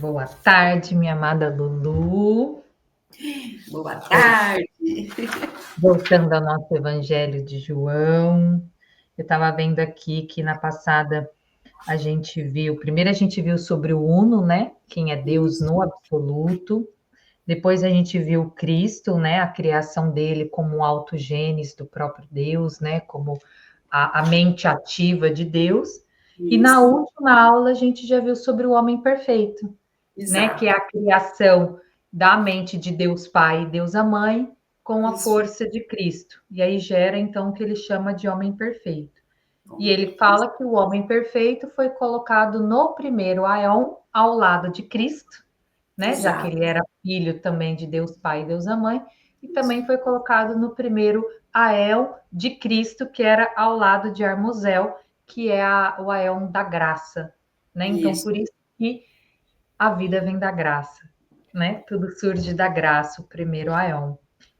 Boa tarde, minha amada Lulu. Boa tarde. Voltando ao nosso Evangelho de João. Eu estava vendo aqui que na passada primeiro a gente viu sobre o Uno, né? Quem é Deus no absoluto. Depois a gente viu Cristo, né? A criação dele como um autogênese do próprio Deus, né? Como a mente ativa de Deus. E na Isso, última aula a gente já viu sobre o homem perfeito, né? Que é exato. a criação da mente de Deus Pai e Deus a Mãe com a Isso, força de Cristo. E aí gera então o que ele chama de homem perfeito. E homem ele perfeito. fala que o homem perfeito foi colocado no primeiro Aeon ao lado de Cristo, né? Já que Exato. ele era filho também de Deus Pai e Deus a Mãe, e Isso, também foi colocado no primeiro Ael de Cristo, que era ao lado de Armosel, que é o Aeon da graça, né? Então, isso, por isso que a vida vem da graça, né? Tudo surge da graça, o primeiro Aeon.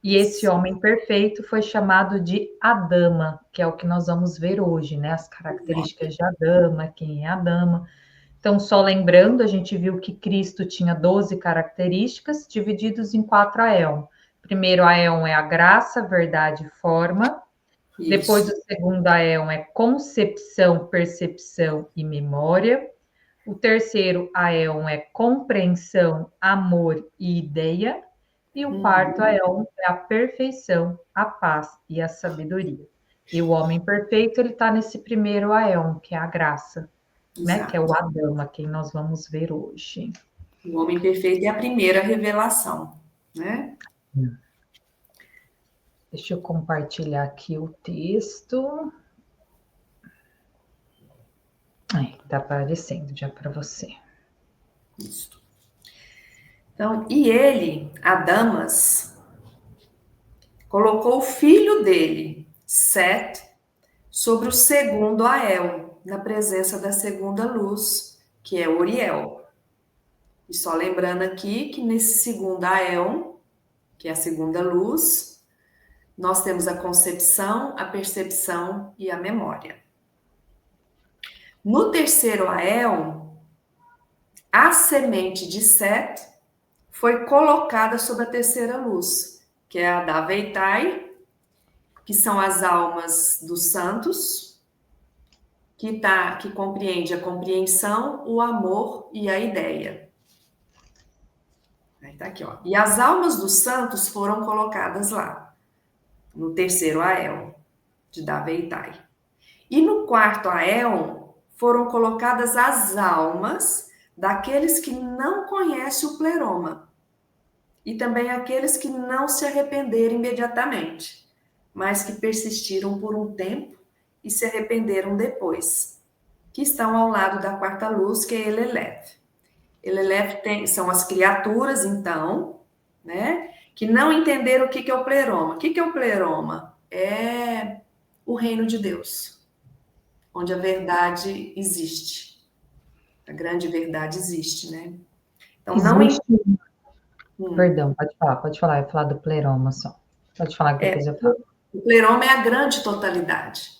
E esse isso. homem perfeito foi chamado de Adama, que é o que nós vamos ver hoje, né? As Exato. características de Adama, quem é Adama. Então, só lembrando, a gente viu que Cristo tinha 12 características, divididos em 4 Aeon. Primeiro Aeon é a graça, verdade e forma. Depois, Isso. o segundo Aeon é concepção, percepção e memória. O terceiro Aeon é compreensão, amor e ideia. E o quarto Uhum. Aeon é a perfeição, a paz e a sabedoria. E o homem perfeito, ele está nesse primeiro Aeon, que é a graça, né? Que é o Exato. Adão, a quem nós vamos ver hoje. O homem perfeito é a primeira revelação, né? Deixa eu compartilhar aqui o texto. Aí, tá aparecendo já para você. Isso. Então, e ele, Adamas, colocou o filho dele, Set, sobre o segundo Ael, na presença da segunda luz, que é Uriel. E só lembrando aqui que nesse segundo Ael, que é a segunda luz, nós temos a concepção, a percepção e a memória. No terceiro Ael, a semente de Set foi colocada sobre a terceira luz, que é a da Veitai, que são as almas dos santos, que compreende a compreensão, o amor e a ideia. Aí tá aqui, ó. E as almas dos santos foram colocadas lá, no terceiro Ael, de Daveitai. E no quarto Ael foram colocadas as almas daqueles que não conhecem o pleroma e também aqueles que não se arrependeram imediatamente, mas que persistiram por um tempo e se arrependeram depois, que estão ao lado da quarta luz, que é Elelef. Elelef são as criaturas, então, né, que não entenderam o que é o pleroma. O que é o pleroma? É o reino de Deus, onde a verdade existe. A grande verdade existe, né? Então, não. Existe. Hum. Perdão, pode falar, eu ia falar do pleroma só. Pode falar que depois eu falo. O pleroma é a grande totalidade.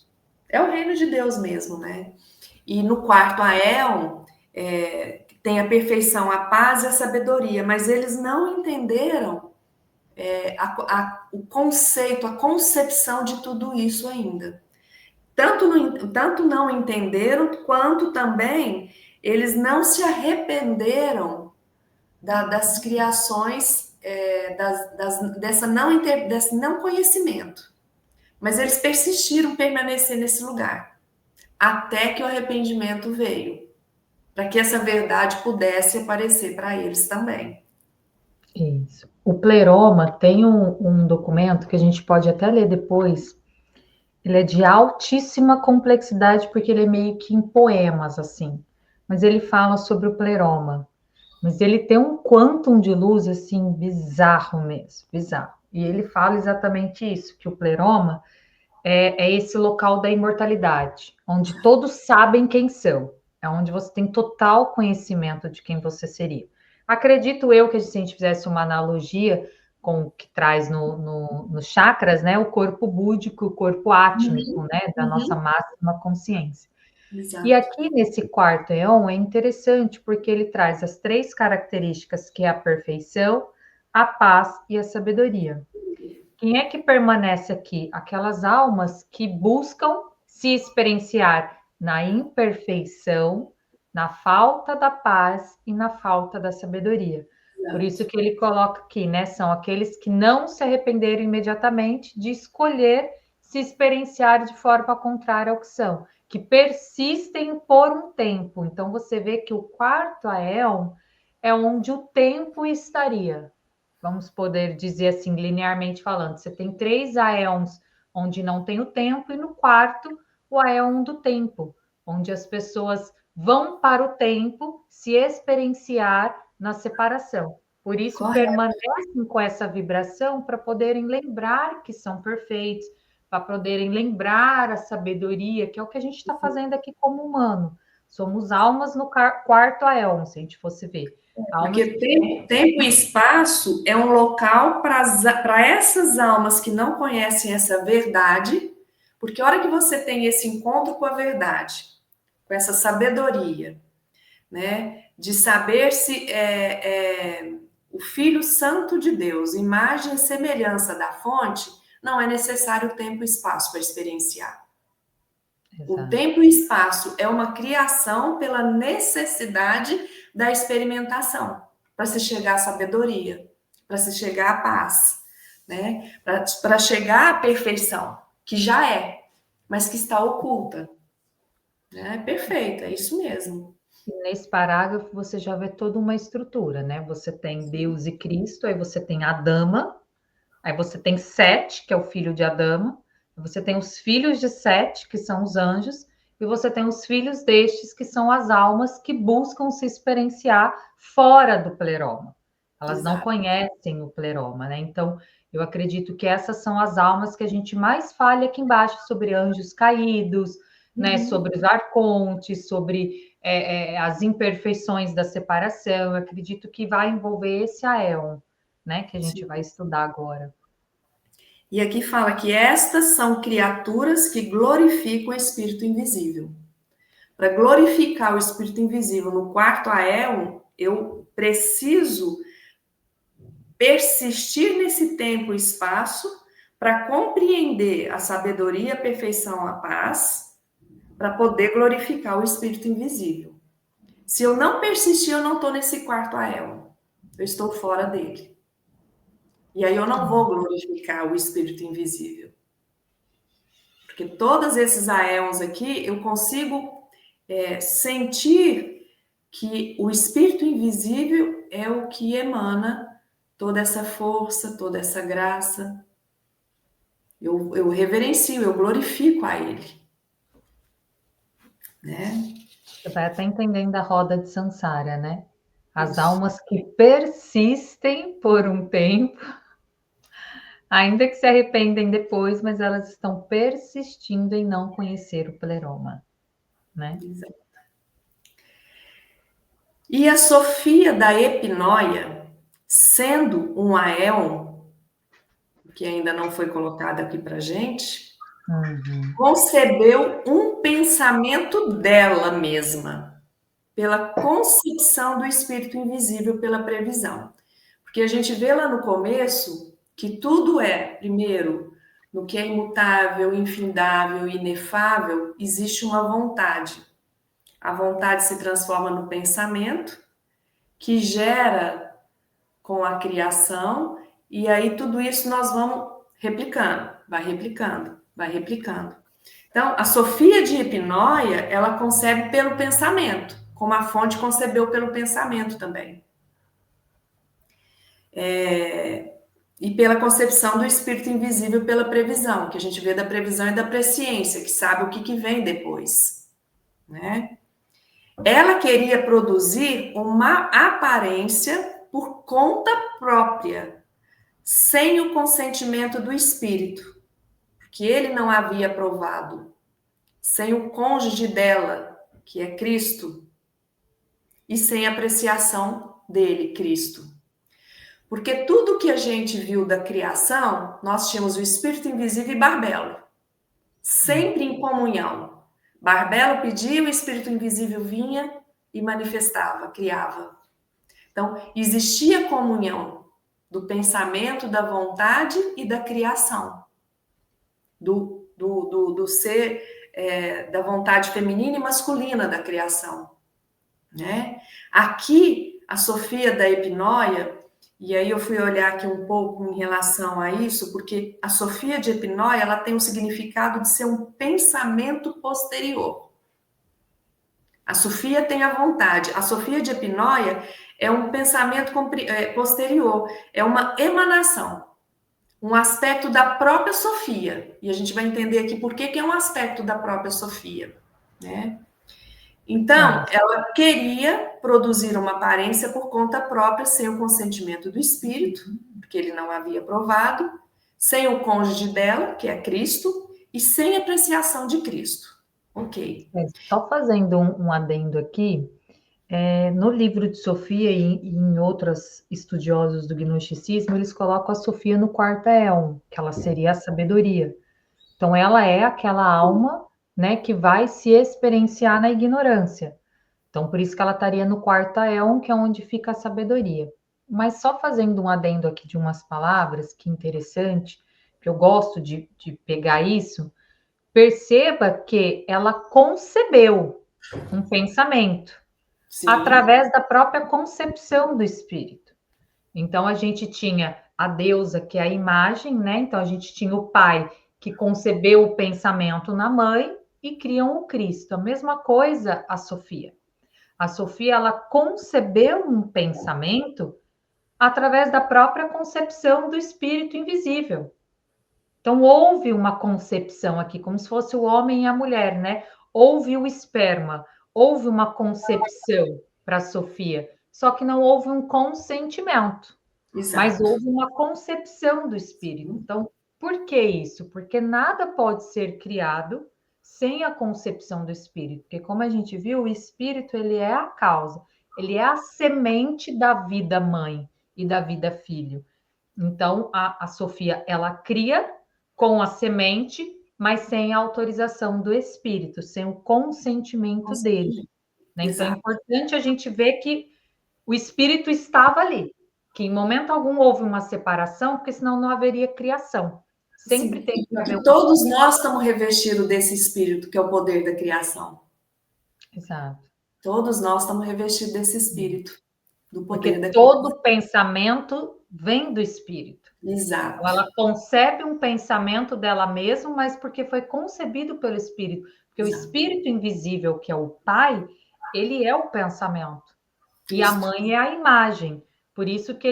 É o reino de Deus mesmo, né? E no quarto Ael tem a perfeição, a paz e a sabedoria, mas eles não entenderam o conceito, a concepção de tudo isso ainda. Tanto não entenderam, quanto também eles não se arrependeram das criações, desse não conhecimento. Mas eles persistiram permanecer nesse lugar, até que o arrependimento veio, para que essa verdade pudesse aparecer para eles também. Isso. O pleroma tem um documento que a gente pode até ler depois. Ele é de altíssima complexidade, porque ele é meio que em poemas, assim. Mas ele fala sobre o pleroma. Mas ele tem um quantum de luz, assim, bizarro mesmo, bizarro. E ele fala exatamente isso, que o pleroma é esse local da imortalidade, onde todos sabem quem são. É onde você tem total conhecimento de quem você seria. Acredito eu que se a gente fizesse uma analogia com o que traz nos chakras, né? O corpo búdico, o corpo átmico, né? Da nossa Uhum. máxima consciência. E Exato. aqui nesse quarto éon é interessante porque ele traz as 3 características que é a perfeição, a paz e a sabedoria. Quem é que permanece aqui? Aquelas almas que buscam se experienciar na imperfeição, na falta da paz e na falta da sabedoria. Por isso Exato. que ele coloca aqui, né? São aqueles que não se arrependeram imediatamente de escolher se experienciar de forma contrária ao que são, que persistem por um tempo. Então você vê que o quarto aeon é onde o tempo estaria, vamos poder dizer assim, linearmente falando. Você tem 3 aeons onde não tem o tempo, e no quarto, o aeon do tempo, onde as pessoas vão para o tempo se experienciar na separação. Por isso, Correto. permanecem com essa vibração para poderem lembrar que são perfeitos, para poderem lembrar a sabedoria, que é o que a gente está fazendo aqui como humano. Somos almas no quarto aeon, se a gente fosse ver. Almas Porque que tempo e espaço é um local para essas almas que não conhecem essa verdade, porque a hora que você tem esse encontro com a verdade, com essa sabedoria, né, de saber se o Filho Santo de Deus, imagem e semelhança da fonte, não é necessário tempo e espaço para experienciar. O Exato. tempo e espaço é uma criação pela necessidade da experimentação, para se chegar à sabedoria, para se chegar à paz, né? Para chegar à perfeição, que já é, mas que está oculta. Né? Perfeito, é isso mesmo. Nesse parágrafo você já vê toda uma estrutura, né? Você tem Deus e Cristo, aí você tem Adama, aí você tem Sete, que é o filho de Adama, você tem os filhos de Sete, que são os anjos, e você tem os filhos destes, que são as almas que buscam se experienciar fora do pleroma. Elas não Exato. conhecem o pleroma, né? Então, eu acredito que essas são as almas que a gente mais fala aqui embaixo sobre anjos caídos, né? Uhum. Sobre os arcontes, sobre as imperfeições da separação. Eu acredito que vai envolver esse aeon, né? Que a gente Sim. vai estudar agora. E aqui fala que estas são criaturas que glorificam o espírito invisível. Para glorificar o espírito invisível no quarto aéon, eu preciso persistir nesse tempo e espaço para compreender a sabedoria, a perfeição, a paz, para poder glorificar o espírito invisível. Se eu não persistir, eu não estou nesse quarto aéon. Eu estou fora dele. E aí eu não vou glorificar o espírito invisível. Porque todos esses aéons aqui, eu consigo sentir que o espírito invisível é o que emana toda essa força, toda essa graça. Eu reverencio, eu glorifico a ele. Né? Você vai até entendendo a roda de Sansara, né? As Isso. almas que persistem por um tempo, ainda que se arrependem depois, mas elas estão persistindo em não conhecer o pleroma, né? Exato. E a Sofia da Epinóia, sendo um aéon, que ainda não foi colocado aqui para gente, Uhum. concebeu um pensamento dela mesma, pela concepção do espírito invisível, pela previsão. Porque a gente vê lá no começo que tudo é, primeiro, no que é imutável, infindável, inefável, existe uma vontade. A vontade se transforma no pensamento, que gera com a criação, e aí tudo isso nós vamos replicando, vai replicando, vai replicando. Então, a Sofia de Epinóia, ela concebe pelo pensamento, como a fonte concebeu pelo pensamento também. E pela concepção do espírito invisível pela previsão, que a gente vê da previsão e da presciência, que sabe o que vem depois. Né? Ela queria produzir uma aparência por conta própria, sem o consentimento do espírito, que ele não havia aprovado, sem o cônjuge dela, que é Cristo, e sem a apreciação dele, Cristo. Porque tudo que a gente viu da criação, nós tínhamos o espírito invisível e Barbelo, sempre em comunhão, Barbelo pedia, o espírito invisível vinha e manifestava, criava. Então, existia comunhão do pensamento, da vontade e da criação, do ser, da vontade feminina e masculina da criação, né? Aqui, a Sofia da Epinóia, e aí eu fui olhar aqui um pouco em relação a isso, porque a Sofia de Epinóia, ela tem o significado de ser um pensamento posterior. A Sofia tem a vontade. A Sofia de Epinóia é um pensamento posterior, é uma emanação, um aspecto da própria Sofia. E a gente vai entender aqui por que é um aspecto da própria Sofia, né? Então, ela queria produzir uma aparência por conta própria, sem o consentimento do espírito, porque ele não havia provado, sem o cônjuge dela, que é Cristo, e sem apreciação de Cristo. Ok. Só fazendo um adendo aqui, no livro de Sofia e em outros estudiosos do gnosticismo, eles colocam a Sofia no quarto éon, que ela seria a sabedoria. Então, ela é aquela alma, né, que vai se experienciar na ignorância. Então, por isso que ela estaria no quarto éon, que é onde fica a sabedoria. Mas só fazendo um adendo aqui de umas palavras, que interessante, que eu gosto de pegar isso, perceba que ela concebeu um pensamento Sim. através da própria concepção do espírito. Então, a gente tinha a deusa, que é a imagem, né? Então, a gente tinha o pai, que concebeu o pensamento na mãe e criam o Cristo. A mesma coisa a Sofia. A Sofia, ela concebeu um pensamento através da própria concepção do espírito invisível. Então, houve uma concepção aqui, como se fosse o homem e a mulher, né? Houve o esperma, houve uma concepção para Sofia, só que não houve um consentimento, mas Exato. houve uma concepção do espírito. Então, por que isso? Porque nada pode ser criado sem a concepção do espírito, porque como a gente viu, o espírito ele é a causa, ele é a semente da vida mãe e da vida filho. Então, a Sofia, ela cria com a semente, mas sem a autorização do espírito, sem o consentimento dele. Né? Então, é Exato. importante a gente ver que o espírito estava ali, que em momento algum houve uma separação, porque senão não haveria criação. Sempre Sim. tem que haver E uma. todos nós estamos revestidos desse espírito, que é o poder da criação. Exato. Todos nós estamos revestidos desse espírito, do poder Porque da criação. todo pensamento vem do espírito. Exato. Então, ela concebe um pensamento dela mesma, mas porque foi concebido pelo espírito. Porque o Exato. espírito invisível, que é o pai, ele é o pensamento. E a Isso. mãe é a imagem. Por isso que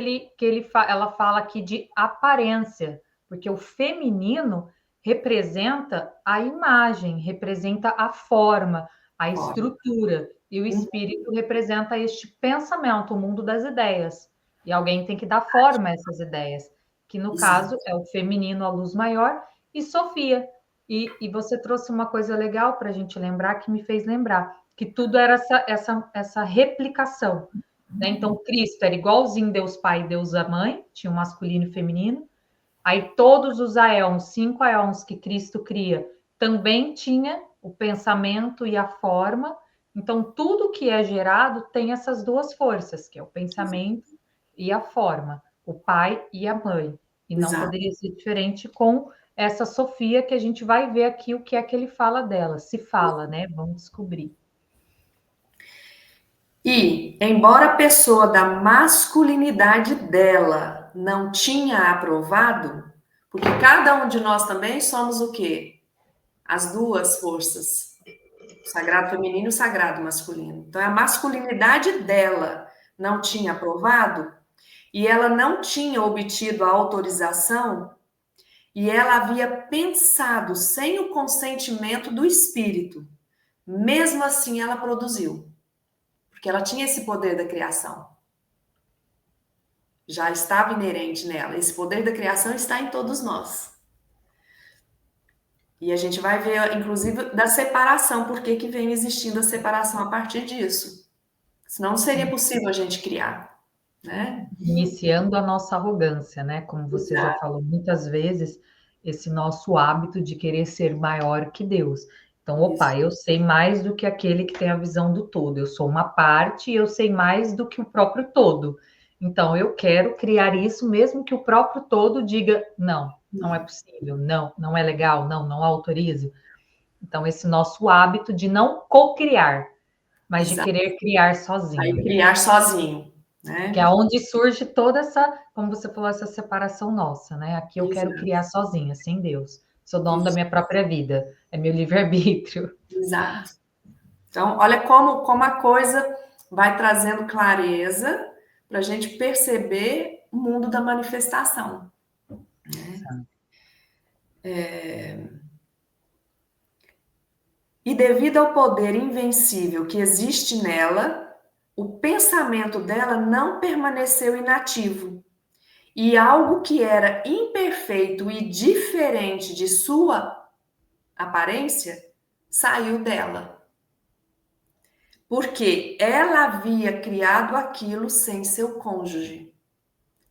ela fala aqui de aparência, porque o feminino representa a imagem, representa a forma, a estrutura, e o espírito representa este pensamento, o mundo das ideias. E alguém tem que dar forma a essas ideias, que no Exato. caso é o feminino, a luz maior, e Sofia. E você trouxe uma coisa legal para a gente lembrar, que me fez lembrar, que tudo era essa replicação. Né? Então, Cristo era igualzinho Deus Pai e Deus Mãe, tinha o masculino e feminino. Aí todos os aeons, 5 aeons que Cristo cria, também tinha o pensamento e a forma. Então, tudo que é gerado tem essas duas forças, que é o pensamento e a forma, o pai e a mãe. E não Exato. poderia ser diferente com essa Sofia, que a gente vai ver aqui o que é que ele fala dela. Se fala, né? Vamos descobrir. E, embora a pessoa da masculinidade dela não tinha aprovado, porque cada um de nós também somos o quê? As duas forças, o sagrado feminino e o sagrado masculino. Então, a masculinidade dela não tinha aprovado e ela não tinha obtido a autorização e ela havia pensado sem o consentimento do espírito. Mesmo assim, ela produziu, porque ela tinha esse poder da criação. Já estava inerente nela. Esse poder da criação está em todos nós. E a gente vai ver, inclusive, da separação, por que vem existindo a separação a partir disso. Senão não seria possível a gente criar, né? Iniciando a nossa arrogância, né? Como você já Exato. falou muitas vezes, esse nosso hábito de querer ser maior que Deus. Então, Isso, opa, eu sei mais do que aquele que tem a visão do todo. Eu sou uma parte e eu sei mais do que o próprio todo. Então, eu quero criar isso, mesmo que o próprio todo diga: não, não é possível, não, não é legal, não, não autorizo. Então, esse nosso hábito de não co-criar, mas de exato. querer criar Aí sozinho. criar sozinho, Que é né? onde surge toda essa, como você falou, essa separação nossa, né? Aqui eu quero Exato, criar sozinha, sem Deus. Sou dono da isso, minha própria vida. É meu livre-arbítrio. exato. Então, olha como a coisa vai trazendo clareza para a gente perceber o mundo da manifestação. E devido ao poder invencível que existe nela, o pensamento dela não permaneceu inativo. E algo que era imperfeito e diferente de sua aparência saiu dela. Porque ela havia criado aquilo sem seu cônjuge.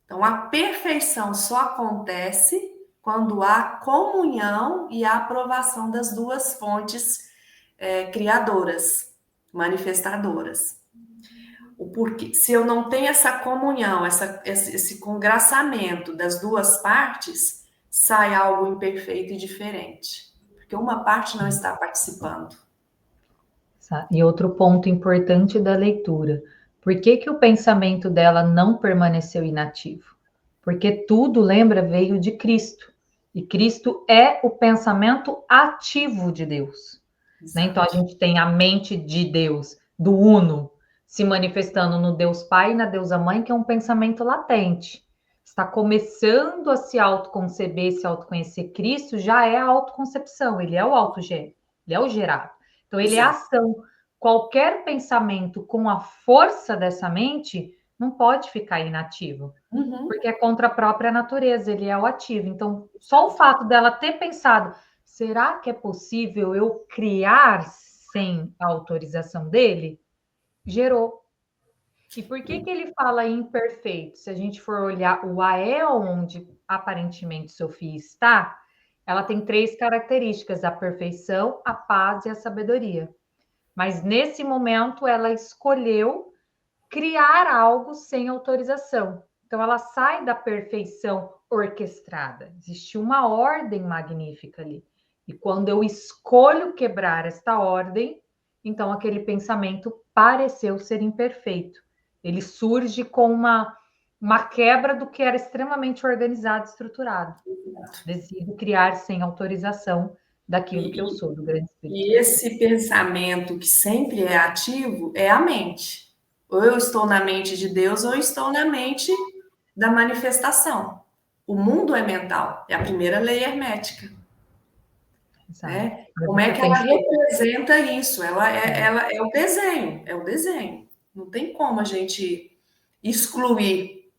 Então, a perfeição só acontece quando há comunhão e a aprovação das duas fontes criadoras, manifestadoras. O porquê, se eu não tenho essa comunhão, esse congraçamento das duas partes, sai algo imperfeito e diferente. Porque uma parte não está participando. E outro ponto importante da leitura. Por que que o pensamento dela não permaneceu inativo? Porque tudo, lembra, veio de Cristo. E Cristo é o pensamento ativo de Deus. Né? Então a Exato. gente tem a mente de Deus, do Uno, se manifestando no Deus Pai e na Deusa Mãe, que é um pensamento latente. Está começando a se autoconceber, se autoconhecer. Cristo já é a autoconcepção, ele é o autogênio, ele é o gerado. Então ele é a Exato. ação. Qualquer pensamento com a força dessa mente não pode ficar inativo, Uhum. porque é contra a própria natureza, ele é o ativo. Então, só o fato dela ter pensado, será que é possível eu criar sem a autorização dele? Gerou. E por que que ele fala imperfeito? Se a gente for olhar o Ael, onde aparentemente Sofia está, ela tem três características: a perfeição, a paz e a sabedoria. Mas nesse momento ela escolheu criar algo sem autorização. Então ela sai da perfeição orquestrada. Existe uma ordem magnífica ali. E quando eu escolho quebrar esta ordem, então aquele pensamento pareceu ser imperfeito. Ele surge com uma quebra do que era extremamente organizado e estruturado. Decido criar sem autorização daquilo que eu E, sou, do grande espírito e que eu sou. esse pensamento que sempre é ativo é a mente. Ou eu estou na mente de Deus, ou eu estou na mente da manifestação. O mundo é mental, é a primeira lei hermética, Exato. né? Mas Como é você que ela tem que ter. representa isso? É, Ela é o desenho, é o desenho. Não tem como a gente excluir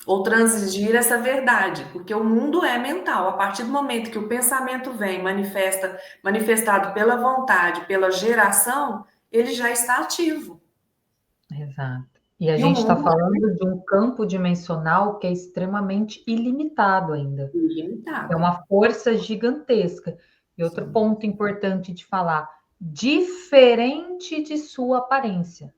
ou transigir essa verdade, porque o mundo é mental. A partir do momento que o pensamento vem manifestado pela vontade, pela geração, ele já está ativo. exato. E a E o gente está mundo falando de um campo dimensional que é extremamente ilimitado ainda. é É ilimitado. uma força gigantesca. E outro Sim. ponto importante de falar, diferente de sua aparência.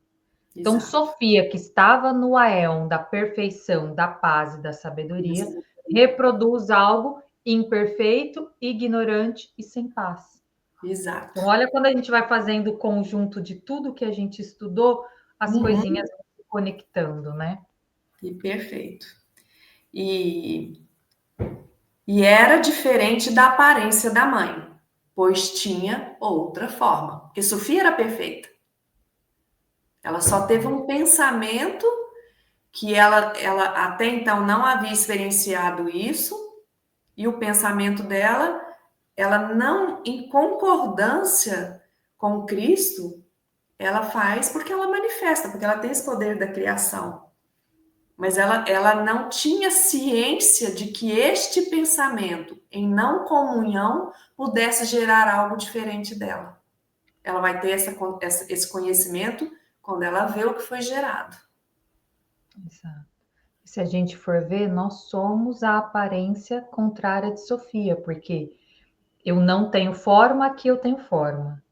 Então, Exato. Sofia, que estava no Aeon da perfeição, da paz e da sabedoria, Isso. reproduz algo imperfeito, ignorante e sem paz. Exato. Então, olha quando a gente vai fazendo o conjunto de tudo que a gente estudou, as Uhum. coisinhas vão se conectando, né? E perfeito. E, e era diferente da aparência da mãe, pois tinha outra forma. Porque Sofia era perfeita. Ela só teve um pensamento que ela até então não havia experienciado isso, e o pensamento dela, ela não, em concordância com Cristo, ela faz porque ela manifesta, porque ela tem esse poder da criação. Mas ela não tinha ciência de que este pensamento, em não comunhão, pudesse gerar algo diferente dela. Ela vai ter esse conhecimento quando ela vê o que foi gerado. Exato. Se a gente for ver, nós somos a aparência contrária de Sofia, porque Eu não tenho forma, aqui eu tenho forma.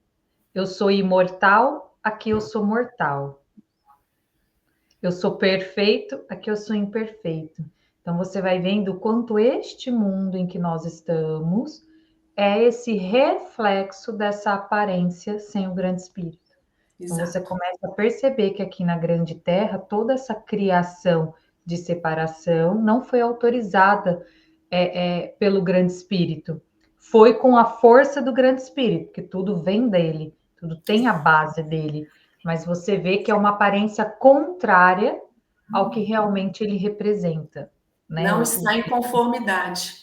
Eu sou imortal, aqui eu sou mortal. Eu sou perfeito, aqui eu sou imperfeito. Então você vai vendo o quanto este mundo em que nós estamos é esse reflexo dessa aparência sem o grande espírito. Então você Exato. começa a perceber que aqui na grande terra toda essa criação de separação não foi autorizada pelo grande espírito. Foi com a força do grande espírito, que tudo vem dele, tudo tem a base dele. Mas você vê que é uma aparência contrária ao que realmente ele representa, né? Não está em conformidade.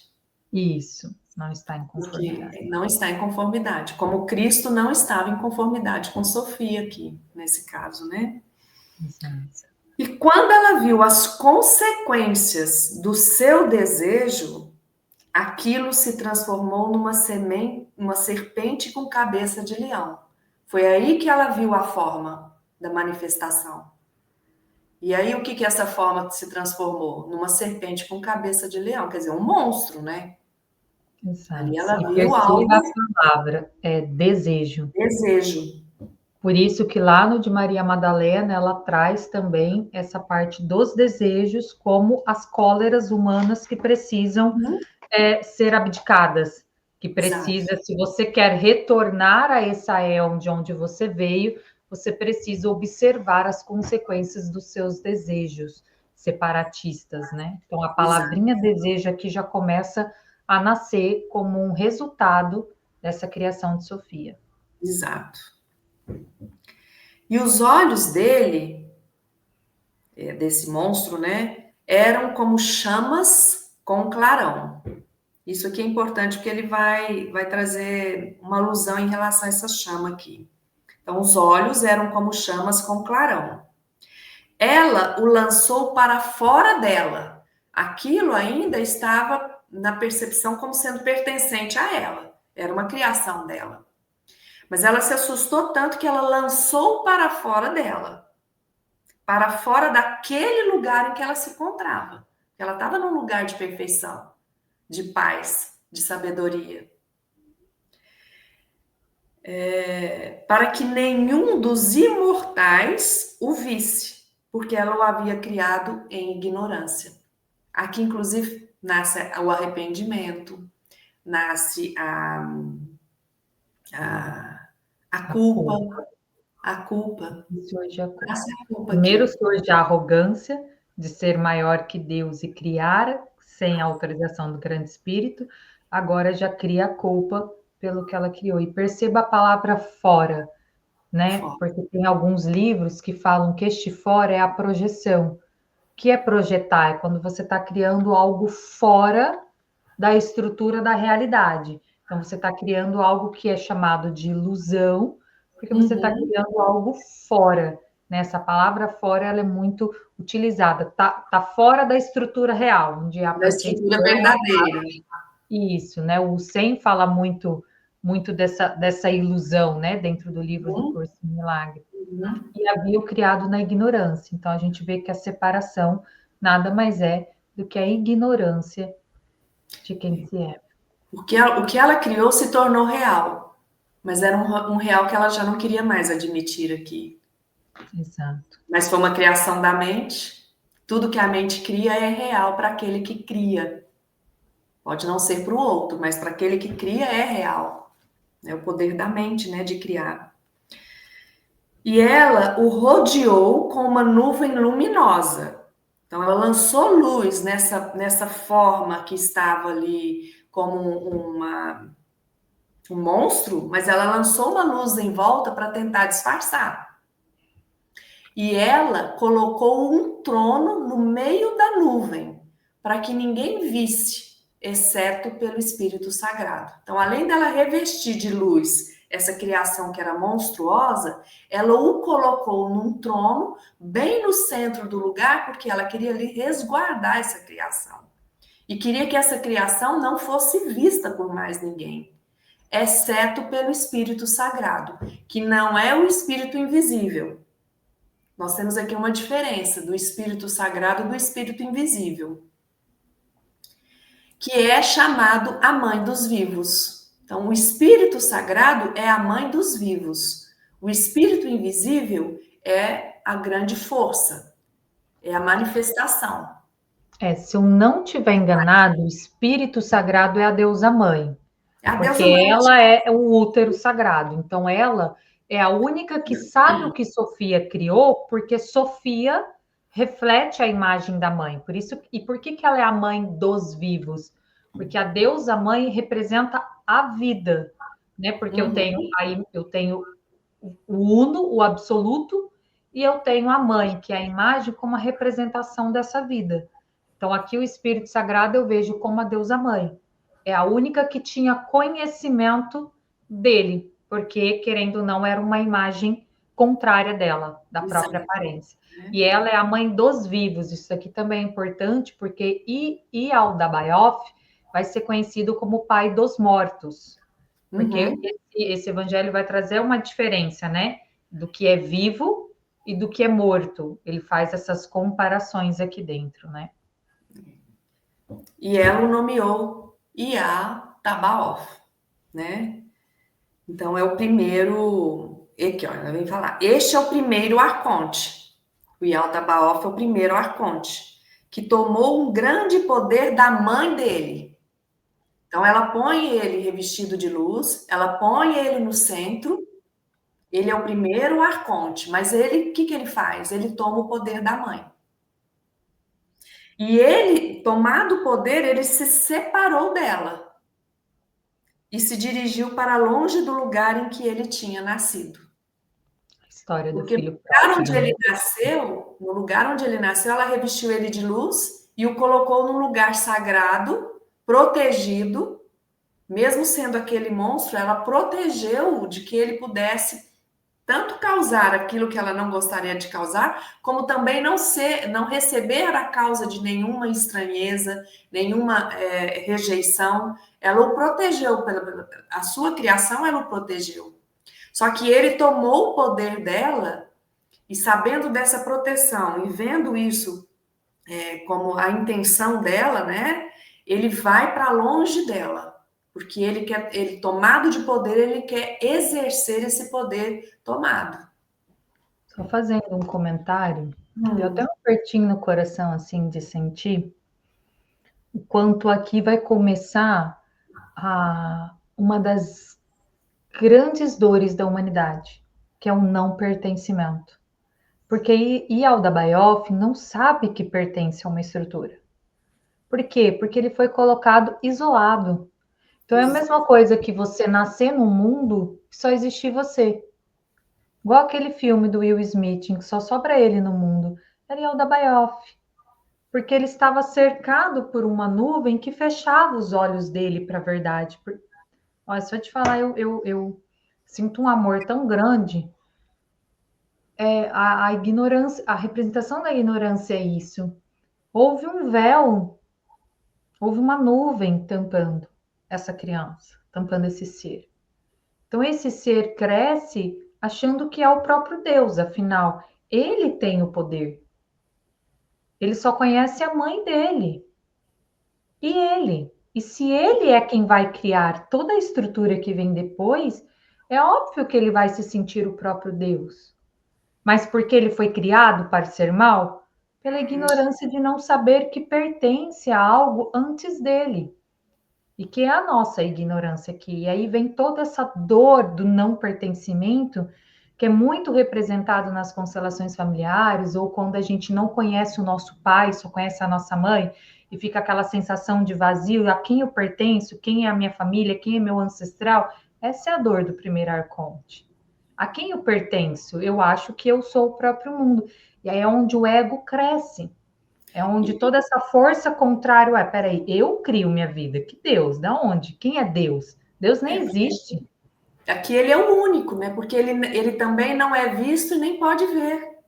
Isso, não está em conformidade. Porque não está em conformidade. Como Cristo não estava em conformidade com Sofia aqui, nesse caso, né? Exato. E quando ela viu as consequências do seu desejo, aquilo se transformou numa semente, uma serpente com cabeça de leão. Foi aí que ela viu a forma da manifestação. E aí o que que essa forma se transformou? Numa serpente com cabeça de leão, quer dizer, um monstro, né? Ali Exato. ela E viu perceba algo, a palavra, é desejo. desejo. Por isso que lá no de Maria Madalena ela traz também essa parte dos desejos como as cóleras humanas que precisam ser abdicadas, que Exato, precisa, se você quer retornar a essa éon de onde você veio, você precisa observar as consequências dos seus desejos separatistas, né? Então a exato, palavrinha desejo aqui já começa a nascer como um resultado dessa criação de Sofia. exato. E os olhos dele, desse monstro, né, eram como chamas com clarão. Isso aqui é importante porque ele vai trazer uma alusão em relação a essa chama aqui. Então, os olhos eram como chamas com clarão. Ela o lançou para fora dela. Aquilo ainda estava na percepção como sendo pertencente a ela. Era uma criação dela. Mas ela se assustou tanto que ela lançou para fora dela, para fora daquele lugar em que ela se encontrava. Ela estava num lugar de perfeição, de paz, de sabedoria. Para que nenhum dos imortais o visse, porque ela o havia criado em ignorância. Aqui, inclusive, nasce o arrependimento, nasce a, a A culpa, culpa. a culpa, Surge a culpa. nasce a culpa Primeiro aqui. surge a arrogância de ser maior que Deus e criar sem a autorização do grande espírito. Agora já cria a culpa pelo que ela criou. E perceba a palavra fora, né? Fora. Porque tem alguns livros que falam que este fora é a projeção. O que é projetar? É quando você está criando algo fora da estrutura da realidade. Então, você está criando algo que é chamado de ilusão, porque você está Uhum. criando algo fora. Né? Essa palavra fora ela é muito utilizada, tá fora da estrutura real, onde a Da estrutura perfeição. verdadeira. Isso, né? O Sen fala muito dessa ilusão, né? Dentro do livro do Uhum. Curso em Milagre. Uhum. E havia o criado na ignorância. Então, a gente vê que a separação nada mais é do que a ignorância de quem se é. Porque o que ela criou se tornou real, mas era um real que ela já não queria mais admitir aqui. Exato. Mas foi uma criação da mente. Tudo que a mente cria é real para aquele que cria. Pode não ser para o outro, mas para aquele que cria é real. É o poder da mente, né, de criar. E ela o rodeou com uma nuvem luminosa. Então, ela lançou luz nessa forma que estava ali como um monstro, mas ela lançou uma luz em volta para tentar disfarçar. E ela colocou um trono no meio da nuvem, para que ninguém visse, exceto pelo Espírito Sagrado. Então, além dela revestir de luz essa criação que era monstruosa, ela o colocou num trono bem no centro do lugar, porque ela queria ali resguardar essa criação. E queria que essa criação não fosse vista por mais ninguém, exceto pelo Espírito Sagrado, que não é o Espírito invisível. Nós temos aqui uma diferença do Espírito Sagrado e do Espírito invisível, que é chamado a mãe dos vivos. Então, o espírito sagrado é a mãe dos vivos. O espírito invisível é a grande força, é a manifestação. Se eu não tiver enganado, o Espírito Sagrado é a deusa mãe, É a porque deusa mãe. ela é o útero sagrado. Então, ela é a única que sabe o que Sofia criou, porque Sofia reflete a imagem da mãe. Por isso, e por que ela é a mãe dos vivos? Porque a deusa mãe representa a vida, né? Porque eu tenho o uno, o absoluto, e eu tenho a mãe, que é a imagem como a representação dessa vida. Então, aqui o Espírito Sagrado eu vejo como a deusa mãe. É a única que tinha conhecimento dele, porque, querendo ou não, era uma imagem contrária dela, da própria Exato, aparência. né? E ela é a mãe dos vivos. Isso aqui também é importante, porque Yaldabaoth vai ser conhecido como o pai dos mortos. Porque Uhum. esse evangelho vai trazer uma diferença, né? Do que é vivo e do que é morto. Ele faz essas comparações aqui dentro, né? E ela o nomeou Iá-Tabaoth, né? Então, é o primeiro... Aqui, ó, ela vem falar. Este é o primeiro arconte. O Iá-Tabaoth é o primeiro arconte, que tomou um grande poder da mãe dele. Então, ela põe ele revestido de luz, ela põe ele no centro, ele é o primeiro arconte, mas ele, o que que ele faz? Ele toma o poder da mãe. E ele, tomado o poder, ele se separou dela e se dirigiu para longe do lugar em que ele tinha nascido. A história do Porque filho pródigo, né? no lugar onde ele nasceu, ela revestiu ele de luz e o colocou num lugar sagrado, protegido. Mesmo sendo aquele monstro, ela protegeu-o de que ele pudesse tanto causar aquilo que ela não gostaria de causar, como também não receber a causa de nenhuma estranheza, nenhuma rejeição. Ela o protegeu, a sua criação ela o protegeu. Só que ele tomou o poder dela e sabendo dessa proteção e vendo isso como a intenção dela, né? Ele vai para longe dela, porque ele tomado de poder, ele quer exercer esse poder tomado. Só fazendo um comentário, deu até um apertinho no coração, assim, de sentir o quanto aqui vai começar uma das grandes dores da humanidade, que é o não pertencimento. Porque Yalda Baioff não sabe que pertence a uma estrutura. Por quê? Porque ele foi colocado isolado. Então é a mesma coisa que você nascer num mundo que só existe você. Igual aquele filme do Will Smith, em que só sobra ele no mundo. Era Yalda Baioff. Porque ele estava cercado por uma nuvem que fechava os olhos dele para a verdade. Olha, só te falar, eu sinto um amor tão grande. A ignorância, a representação da ignorância é isso. Houve um véu, houve uma nuvem tampando essa criança, tampando esse ser. Então, esse ser cresce achando que é o próprio Deus, afinal, ele tem o poder. Ele só conhece a mãe dele. E ele. E se ele é quem vai criar toda a estrutura que vem depois, é óbvio que ele vai se sentir o próprio Deus. Mas porque ele foi criado para ser mal? Pela ignorância de não saber que pertence a algo antes dele. E que é a nossa ignorância aqui. E aí vem toda essa dor do não pertencimento, que é muito representado nas constelações familiares, ou quando a gente não conhece o nosso pai, só conhece a nossa mãe, e fica aquela sensação de vazio, a quem eu pertenço, quem é a minha família, quem é meu ancestral. Essa é a dor do primeiro arconte. A quem eu pertenço? Eu acho que eu sou o próprio mundo. E aí é onde o ego cresce. É onde toda essa força contrária, peraí, eu crio minha vida. Que Deus? Da onde? Quem é Deus? Deus nem existe. Aqui ele é o único, né? Porque ele também não é visto e nem pode ver.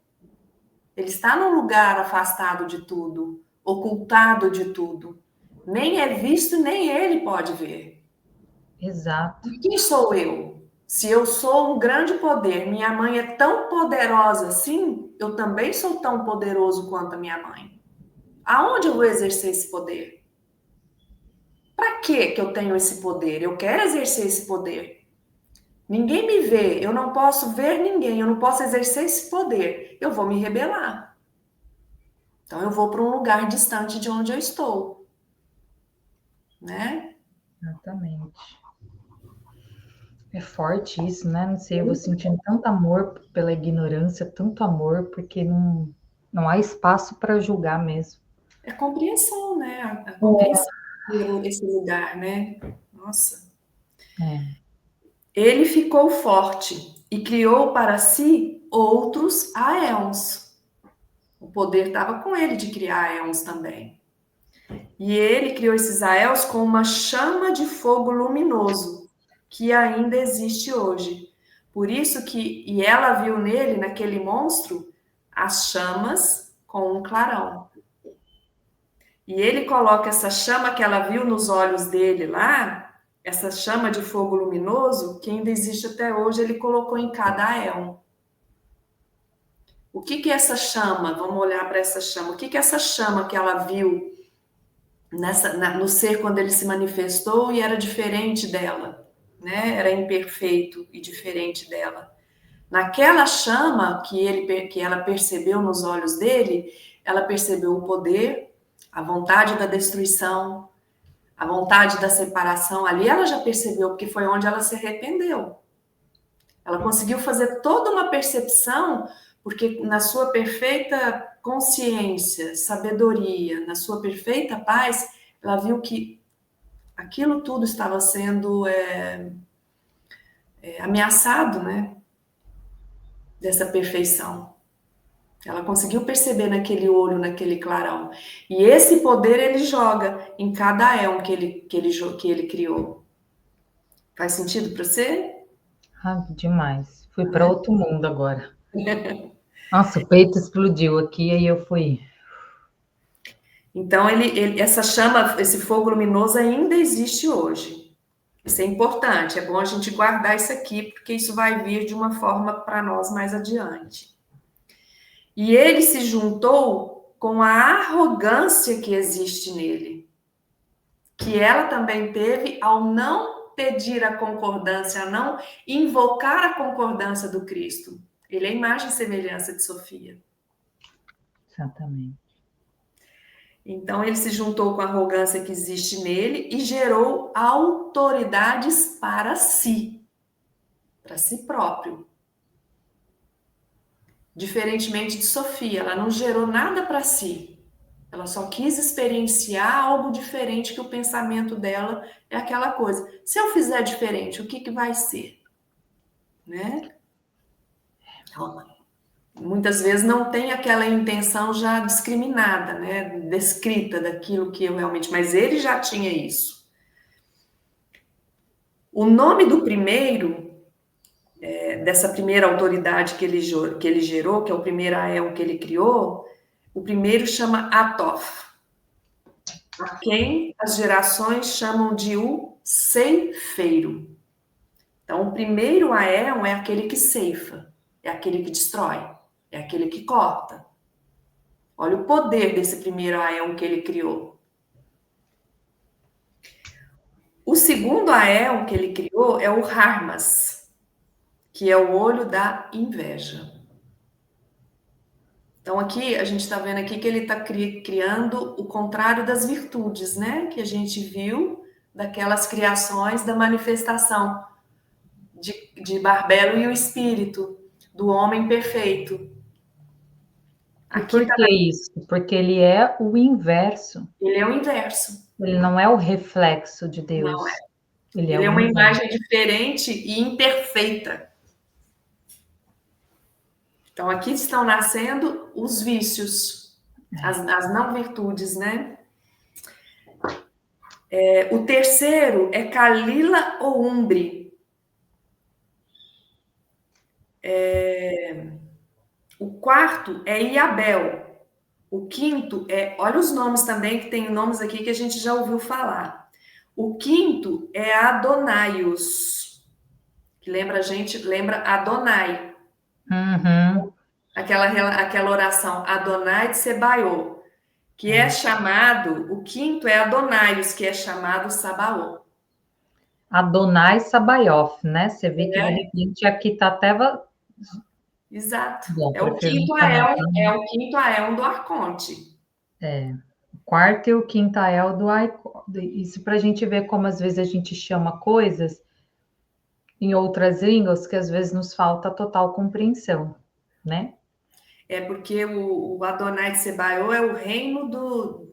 Ele está num lugar afastado de tudo, ocultado de tudo. Nem é visto, nem ele pode ver. Exato. E quem sou eu? Se eu sou um grande poder, minha mãe é tão poderosa assim, eu também sou tão poderoso quanto a minha mãe. Aonde eu vou exercer esse poder? Para que eu tenho esse poder? Eu quero exercer esse poder. Ninguém me vê, eu não posso ver ninguém, eu não posso exercer esse poder. Eu vou me rebelar. Então eu vou para um lugar distante de onde eu estou, né? Exatamente. É forte isso, né? Não sei, eu vou sentindo tanto amor pela ignorância, tanto amor, porque não há espaço para julgar mesmo. É compreensão, né? A compreensão por esse lugar, né? Nossa. É, Ele ficou forte e criou para si outros aéons. O poder estava com ele de criar aéons também. E ele criou esses aéons com uma chama de fogo luminoso, que ainda existe hoje. Por isso que, e ela viu nele, naquele monstro, as chamas com um clarão. E ele coloca essa chama que ela viu nos olhos dele lá, essa chama de fogo luminoso, que ainda existe até hoje, ele colocou em cada aéon. O que que é essa chama? Vamos olhar para essa chama. O que que é essa chama que ela viu no ser quando ele se manifestou e era diferente dela, né? Era imperfeito e diferente dela. Naquela chama que ela percebeu nos olhos dele, ela percebeu o poder, a vontade da destruição, a vontade da separação. Ali ela já percebeu, porque foi onde ela se arrependeu. Ela conseguiu fazer toda uma percepção, porque na sua perfeita consciência, sabedoria, na sua perfeita paz, ela viu que aquilo tudo estava sendo ameaçado, né? Dessa perfeição. Ela conseguiu perceber naquele olho, naquele clarão. E esse poder ele joga em cada éon que ele criou. Faz sentido para você? ah, demais. Fui para outro mundo agora. Nossa, o peito explodiu aqui, aí eu fui. Então, essa chama, esse fogo luminoso ainda existe hoje. Isso é importante, é bom a gente guardar isso aqui, porque isso vai vir de uma forma para nós mais adiante. E ele se juntou com a arrogância que existe nele, que ela também teve ao não pedir a concordância, a não invocar a concordância do Cristo. Ele é a imagem e semelhança de Sofia. Exatamente. Então, ele se juntou com a arrogância que existe nele e gerou autoridades para si próprio. Diferentemente de Sofia, ela não gerou nada para si. Ela só quis experienciar algo diferente, que o pensamento dela é aquela coisa. Se eu fizer diferente, o que, que vai ser? Né? Então, muitas vezes não tem aquela intenção já discriminada, né? Descrita daquilo que eu realmente... Mas ele já tinha isso. O nome do primeiro, dessa primeira autoridade que ele gerou, que é o primeiro Ael que ele criou, o primeiro chama Atof, a quem as gerações chamam de o ceifeiro. Então, o primeiro Ael é aquele que ceifa, é aquele que destrói, é aquele que corta. Olha o poder desse primeiro Ael que ele criou. O segundo Ael que ele criou é o Harmas, que é o olho da inveja. Então, aqui, a gente está vendo aqui que ele está criando o contrário das virtudes, né? Que a gente viu daquelas criações da manifestação de Barbelo e o espírito, do homem perfeito. E Aqui por tá, que isso? Porque ele é o inverso. ele é o inverso. Ele não é o reflexo de Não é. Deus. Ele é Ele é o uma inverso. imagem diferente e imperfeita. Então, aqui estão nascendo os vícios, as não virtudes, né? O terceiro é Kalila ou Umbre. O quarto é Iabel. O quinto é, olha os nomes também, que tem nomes aqui que a gente já ouviu falar. O quinto é Adonaios, que lembra a gente, lembra Adonai. Uhum. Aquela oração Adonai de Sebaiô. que é chamado, o quinto é Adonaios, que é chamado Sabaoth. Adonai Sabaoth, né? Você vê que de É, repente aqui está até. exato. Bom, É o prefiro não quinto Ael, comentar. é o quinto Ael do arconte. O quarto e o quintael do Aicó. Isso para a gente ver como às vezes a gente chama coisas em outras línguas que às vezes nos falta total compreensão, né? É porque o Adonai de Sebaô é o reino do.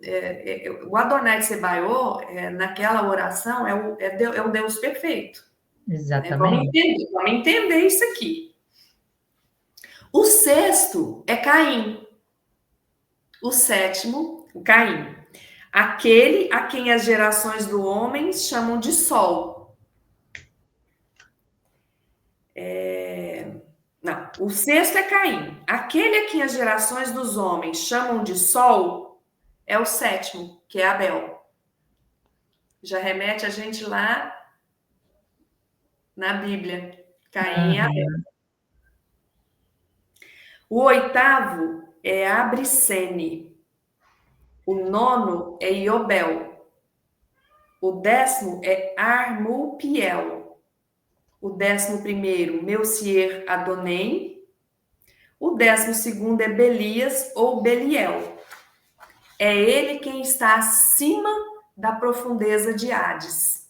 O Adonai de Sebaô, naquela oração, é o Deus perfeito. Né? Exatamente. Vamos entender isso aqui. O sexto é Caim. O sétimo, o Caim. Aquele a quem as gerações do homem chamam de sol. Não, o sexto é Caim. Aquele a quem as gerações dos homens chamam de sol é o sétimo, que é Abel. Já remete a gente lá na Bíblia. Caim e Abel. Uhum. O oitavo é Abricene. O nono é Iobel. O décimo é Armupiel. O 11º, Meusier Adonem. O 12º é Belias ou Beliel. É ele quem está acima da profundeza de Hades.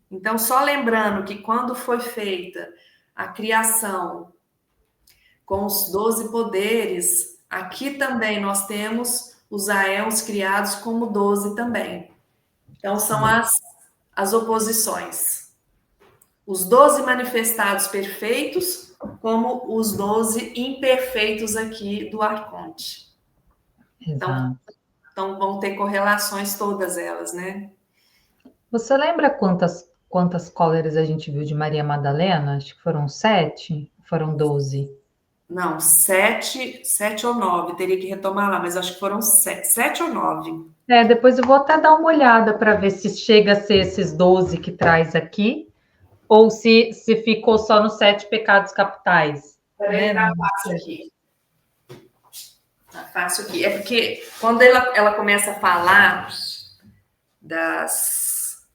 Então, só lembrando que quando foi feita a criação com os 12 poderes, aqui também nós temos os aéons criados como 12 também. Então, são as oposições. Os 12 manifestados perfeitos, como os 12 imperfeitos aqui do arconte. Então, Exato. vão ter correlações todas elas, né? Você lembra quantas cóleras a gente viu de Maria Madalena? Acho que foram 7, foram 12. Não, sete ou nove, teria que retomar lá, mas acho que foram sete ou nove. Depois eu vou até dar uma olhada para ver se chega a ser esses 12 que traz aqui, ou se ficou só nos 7 pecados capitais. Peraí, Né? tá fácil aqui. Tá fácil aqui. É porque quando ela começa a falar das.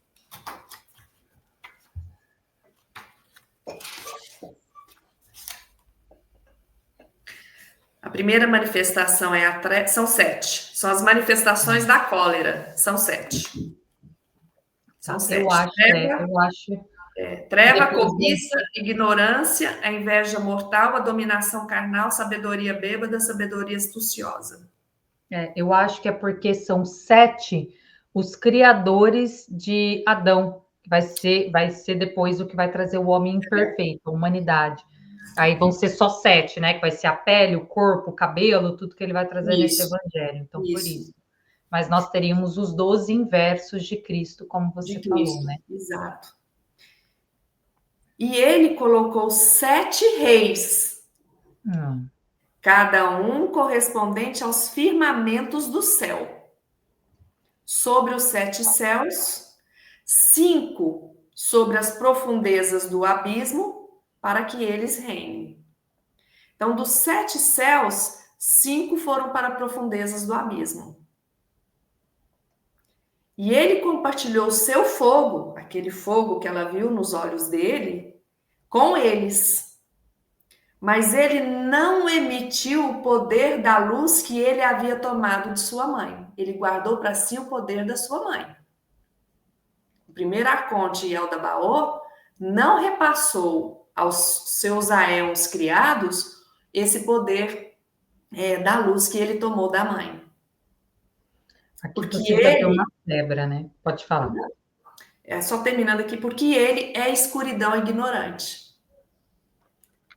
A primeira manifestação são 7. São as manifestações da cólera. São 7. São Eu 7. acho, eu acho. Treva, Depois cobiça, ignorância, a inveja mortal, a dominação carnal, sabedoria bêbada, sabedoria astuciosa. eu acho que é porque são 7 os criadores de Adão, que vai ser depois o que vai trazer o homem imperfeito, a humanidade. Aí vão ser só 7, né? Que vai ser a pele, o corpo, o cabelo, tudo que ele vai trazer nesse Isso, evangelho. Então, por isso. isso. Mas nós teríamos os 12 inversos de Cristo, como você De falou, Cristo, né? exato. E ele colocou 7 reis, cada um correspondente aos firmamentos do céu. Sobre os 7 céus, 5 sobre as profundezas do abismo, para que eles reinem. Então, dos 7 céus, 5 foram para profundezas do abismo. E ele compartilhou o seu fogo, aquele fogo que ela viu nos olhos dele, com eles. Mas ele não emitiu o poder da luz que ele havia tomado de sua mãe. Ele guardou para si o poder da sua mãe. O primeiro arconte, Yaldabaoth, não repassou aos seus aéons criados esse poder da luz que ele tomou da mãe. Aqui Porque você vai ter uma quebra, né? Pode falar. Só terminando aqui, porque ele é escuridão ignorante.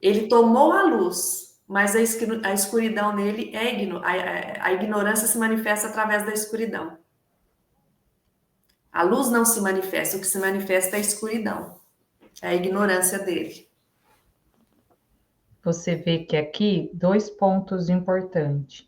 Ele tomou a luz, mas a escuridão nele a ignorância se manifesta através da escuridão. A luz não se manifesta, o que se manifesta é a escuridão, é a ignorância dele. Você vê que aqui 2 pontos importantes.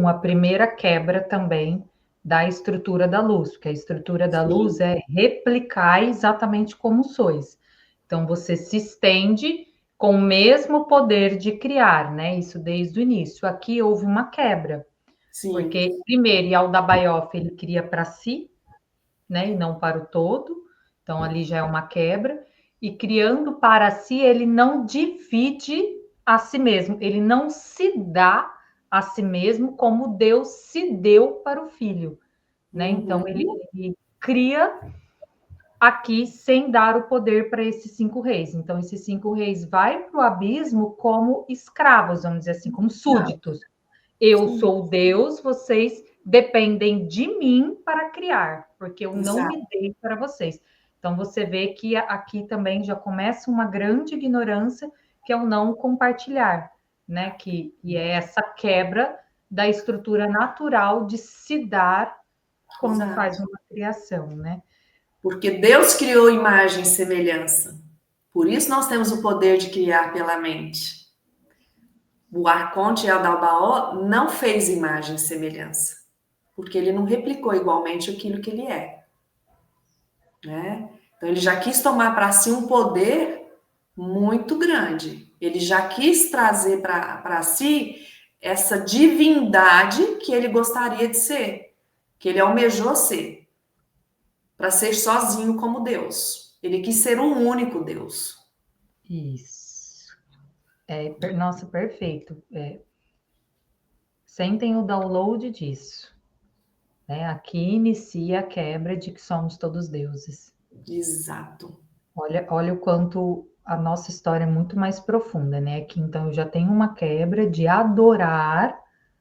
A primeira quebra também da estrutura da luz, porque a estrutura da luz é replicar exatamente como sois. Então você se estende com o mesmo poder de criar, né? Isso desde o início. Aqui houve uma quebra, Sim. Porque, primeiro, Yaldabaoth, ele cria para si, né, e não para o todo. Então, ali já é uma quebra. E criando para si, ele não divide a si mesmo, ele não se dá a si mesmo como Deus se deu para o filho, né? Então, ele cria aqui sem dar o poder para esses 5 reis. Então, esses 5 reis vai para o abismo como escravos, vamos dizer assim, como súditos. Eu Sim. sou Deus, vocês dependem de mim para criar, porque eu não Exato. me dei para vocês. Então, você vê que aqui também já começa uma grande ignorância, que é o não compartilhar, né? Que é essa quebra da estrutura natural de se dar quando faz Exato. uma criação, né? Porque Deus criou imagem e semelhança. Por isso nós temos o poder de criar pela mente. O arconte Yaldabaoth não fez imagem e semelhança, porque ele não replicou igualmente aquilo que ele é, né? Então ele já quis tomar para si um poder muito grande. Ele já quis trazer para si essa divindade que ele gostaria de ser, que ele almejou ser, para ser sozinho como Deus. Ele quis ser um único Deus. Isso. Nossa, perfeito. Sentem o download disso, né? Aqui inicia a quebra de que somos todos deuses. Exato. Olha o quanto a nossa história é muito mais profunda, né? Aqui, então, eu já tenho uma quebra de adorar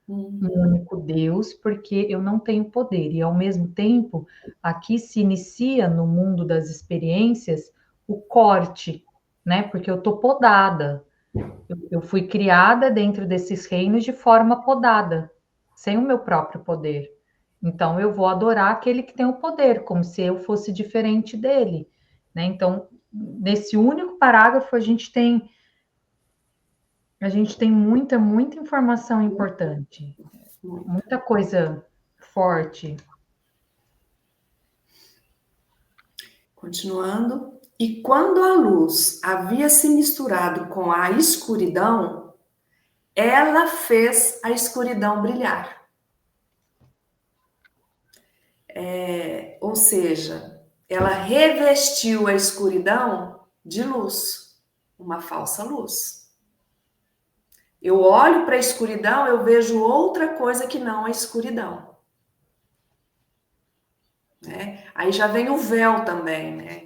um único Deus, porque eu não tenho poder. E, ao mesmo tempo, aqui se inicia no mundo das experiências o corte, né? Porque eu tô podada. Eu fui criada dentro desses reinos de forma podada, sem o meu próprio poder. Então, eu vou adorar aquele que tem o poder, como se eu fosse diferente dele, né? Então, nesse único parágrafo, a gente tem muita informação importante, Muito. muita coisa forte. Continuando. E quando a luz havia se misturado com a escuridão, ela fez a escuridão brilhar. Ou seja, ela revestiu a escuridão de luz, uma falsa luz. Eu olho para a escuridão, eu vejo outra coisa que não a escuridão. Né? Aí já vem o véu também, né?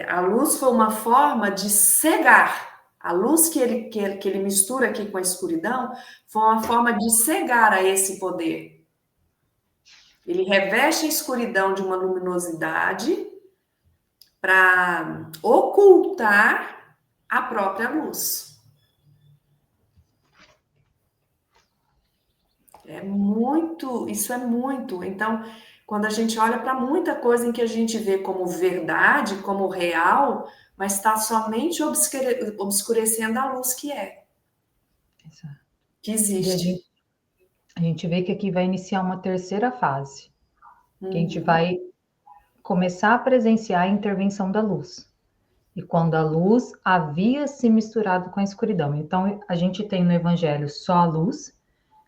A luz foi uma forma de cegar. A luz que ele mistura aqui com a escuridão foi uma forma de cegar a esse poder. Ele reveste a escuridão de uma luminosidade para ocultar a própria luz. Isso é muito. Então, quando a gente olha para muita coisa em que a gente vê como verdade, como real, mas está somente obscurecendo a luz Exato. que E a existe. gente, a gente vê que aqui vai iniciar uma terceira fase, que a gente Uhum. vai começar a presenciar a intervenção da luz. E quando a luz havia se misturado com a escuridão. Então, a gente tem no Evangelho só a luz,